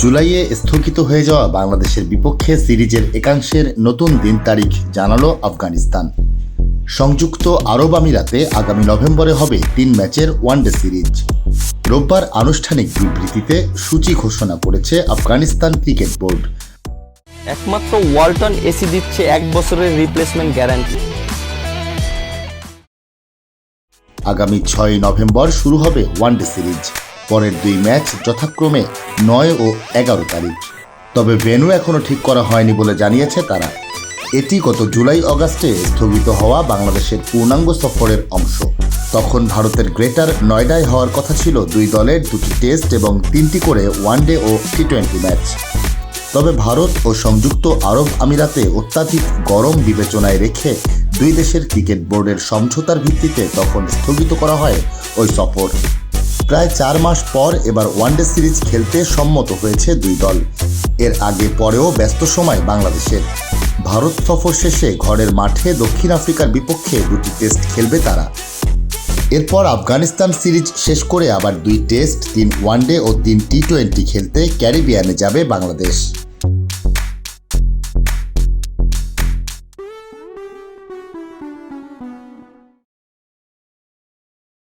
জুলাইয়ে স্থগিত হয়ে যাওয়া বাংলাদেশের বিপক্ষে সিরিজের একাংশের নতুন দিন তারিখ জানালো আফগানিস্তান। সংযুক্ত আরব আমিরাতে আগামী নভেম্বরে হবে 3 ম্যাচের ওয়ানডে সিরিজ। রোববার আনুষ্ঠানিক বিবৃতিতে সূচি ঘোষণা করেছে আফগানিস্তান ক্রিকেট বোর্ড। একমাত্র ওয়ালটন এসি দিচ্ছে 1 বছরের রিপ্লেসমেন্ট গ্যারান্টি। আগামী 6 নভেম্বর শুরু হবে ওয়ানডে সিরিজ। পরের 2 ম্যাচ যথাক্রমে 9 ও 11 তারিখ। তবে ভেন্যু এখনও ঠিক করা হয়নি বলে জানিয়েছে তারা। এটি গত জুলাই অগাস্টে স্থগিত হওয়া বাংলাদেশের পূর্ণাঙ্গ সফরের অংশ। তখন ভারতের গ্রেটার নয়ডায় হওয়ার কথা ছিল 2 দলের 2টি টেস্ট এবং 3টি করে ওয়ানডে ও টি20 ম্যাচ। তবে ভারত ও সংযুক্ত আরব আমিরাতে অত্যাধিক গরম বিবেচনায় রেখে 2 দেশের ক্রিকেট বোর্ডের সমঝোতার ভিত্তিতে তখন স্থগিত করা হয় ওই সফর। প্রায় 4 মাস পর এবার ওয়ানডে সিরিজ খেলতে সম্মত হয়েছে 2 দল। এর আগে পরেও ব্যস্ত সময় বাংলাদেশের। ভারত সফর শেষে ঘরের মাঠে দক্ষিণ আফ্রিকার বিপক্ষে 2টি টেস্ট খেলবে তারা। এরপর আফগানিস্তান সিরিজ শেষ করে আবার 2 টেস্ট, 3 ওয়ানডে ও 3 টি20 খেলতে ক্যারিবিয়ানে যাবে বাংলাদেশ।